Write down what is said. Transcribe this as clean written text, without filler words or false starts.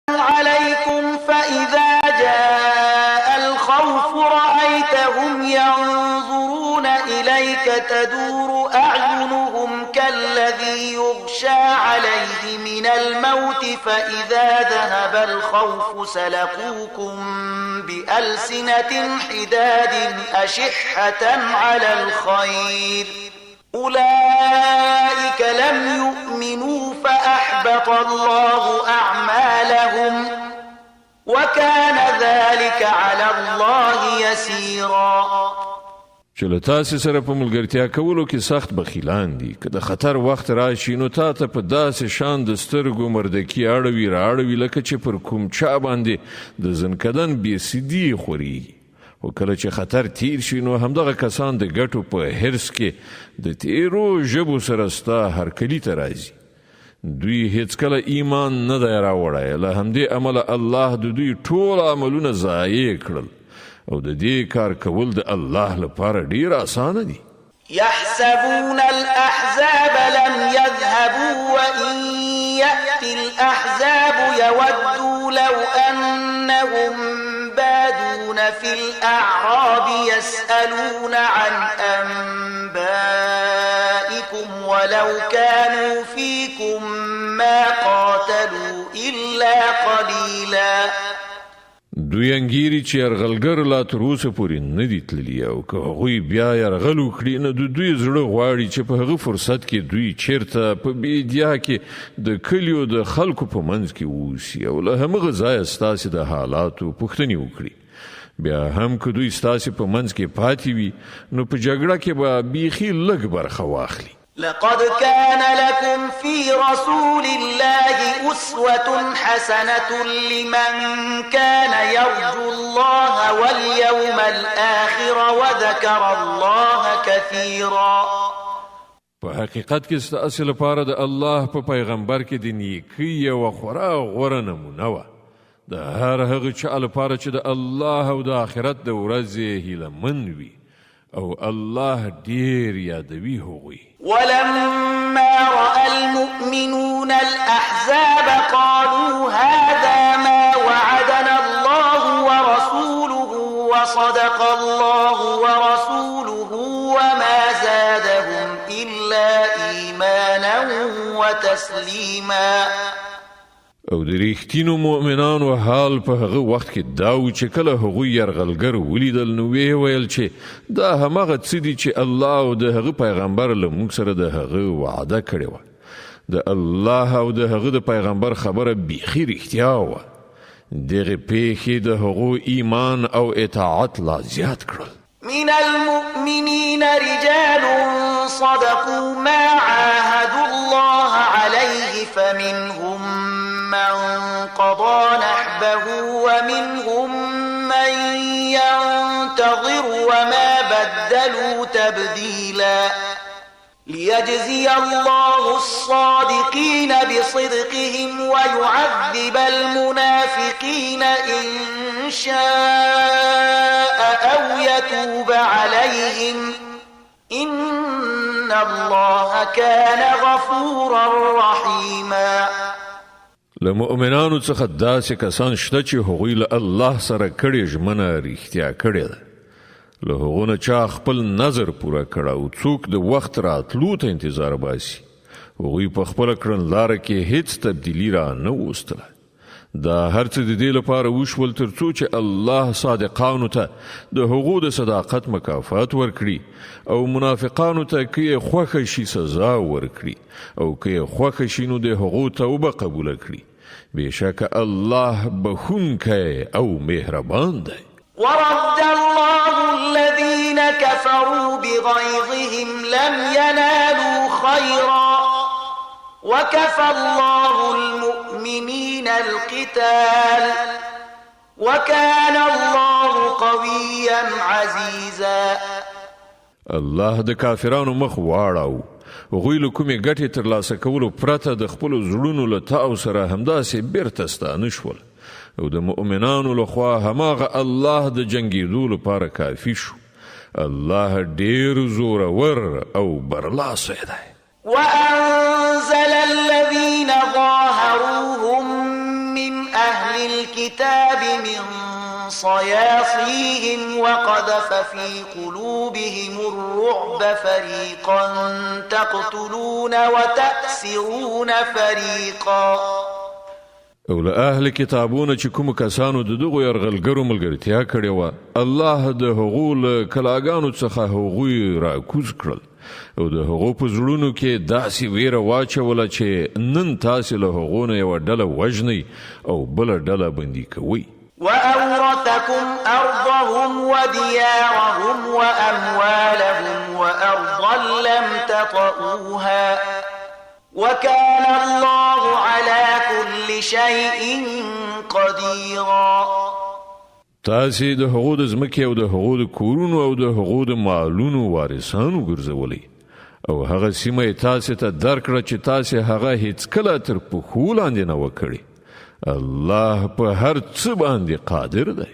عليكم فإذا جاء الخوف رأيتهم ينظرون إليك تدور أعينهم كالذي يغشى عليه من الموت فإذا ذهب الخوف سلقوكم بألسنة حداد أشحة على الخير أولئك لم يؤمنوا فأحبط الله أعمالهم وكان ذلك على الله يسيرا. چې له تاسې سره په ملګرتیا کولو کې سخت بخیلان دي، که د خطر وخت راشي نو تا ته په داسې شان د سترګو مردکي اړوي راړوي لکه چې پر کوم چا باندې د زنکدن بې سدي خوري. او کله چې خطر تیر شي نو همدغه کسان د ګټو په حرص کې د تیرو ژبو سره ستا هرکلي ته راځي. دوی هیڅکله ایمان نه دی راوړی، له همدې امله الله د دوی ټول عملونه ضایع کړل او د دې کار کول د الله لپاره ډیر اسانه دي. يحسبون الأحزاب لم يذهبوا وإن يأتي الأحزاب يودوا لو أنهم بادون في الأعراب يسألون عن أنبائكم ولو كانوا فيكم ما قاتلوا إلا قليلا. دوی انګیري چې یرغلګر لا تر اوسه پورې نه دي تللي او که هغوی بیا یرغل وکړي نو د دوی زړه غواړي چې په هغه فرصت کې دوی چیرته په بیدیا کې د کلیو د خلکو په منځ کې اوسي او له همغه ځایه ستاسې د حالاتو پوښتنې وکړي. بیا هم که دوی ستاسې په منځ کې پاتې وي نو په جګړه کې به بیخي لږ برخه واخلي. لقد كان لكم في رسول الله أسوة حسنة لمن كان يرجو الله واليوم الآخر وذكر الله كثيرا. په حقیقت کې ستاسې لپاره د الله په پیغمبر کې د نیکۍ یوه خورا غوره نمونه وه، د هر هغه چا لپاره چې د الله او د آخرت د ورځې هیلهمند وي او الله ډیر یادوي هغوی. ولما رأى المؤمنون الأحزاب قالوا هذا ما وعدنا الله ورسوله وصدق الله ورسوله وما زادهم إلا إيمانا وتسليما. او د ریښتینو مؤمنانو حال په هغه وخت کې دا و چې کله هغوی یرغلګر ولیدل نو ویې ویل چې دا هماغه څه دي چې الله او د هغه پیغمبر له موږ سره د هغه وعده کړې وه. د الله او د هغه د پیغمبر خبره بیخي رښتیا وه. دغه پیښې د هغو ایمان او اطاعت لا زیات کړل. من المؤمنين رجال صدقوا ما عاهدوا الله عليه فمنهم من قضى نحبه ومنهم من ينتظر وما بدلوا تبديلا. ليجزي الله الصادقين بصدقهم ويعذب المنافقين إن شاء أو يتوب عليهم إن الله كان غفورا رحيما. له مؤمنانو څخه داسې کسان شته چې هغوی له الله سره کړې ژمنه رښتیا کړې ده. له هغو نه چا خپل نظر پوره کړه او څوک د وخت راتلو ته انتظار باسي. هغوی په خپله کړنلاره کې هیڅ تبدیلي را نه وستله. دا هر څه د دې لپاره وشول تر څو چې الله صادقانو ته د هغو د صداقت مکافات ورکړي او منافقانو ته که یې خوښه شي سزا ورکړي او که یې خوښه شي نو د هغو توبه قبوله کړي. بېشکه الله بخښونکی او مهربان دی. ورد الله الذين كفروا بغيظهم لم ينالوا خيرا وكفى الله المؤمنين القتال وكان الله قويا عزيزا. الله د کافرانو مخ واړاو. هغوی له کومې ګټې ترلاسه کولو پرته د خپلو زړونو له تاو سره همداسې بیرته ستانه شول او د مؤمنانو لخوا هماغه الله د جنګېدو لپاره کافي شو. الله ډیر زورور او برلاسی دی. وأنزل الذين ظاهروهم من أهل الكتاب من صياصيهم وقذف في قلوبهم الرعب فريقا تقتلون وتأسرون فريقا. او له اهل کتابونه چې کوم کسانو د دغو یرغلګرو ملګرتیا کړې وه الله د هغو له کلاګانو څخه هغوی راکوز کړل او د هغو په زړونو کې داسې ویره واچوله چې نن تاسې له هغو نه یوه ډله وژنئ او بله ډله بندي کوئ. وأورثكم أرضهم وديارهم وأموالهم وأرضا لم تطئوها وكان الله على كل شيء قديرا. تاسې د هغو د ځمکې او د هغو د کورونو او د هغو د مالونو وارثان وګرځولئ او هغه سیمه یې تاسې ته درکړه چې تاسې هغه هیڅکله تر پښو لاندې نه وه کړې. الله په هر څه باندې قادر دی.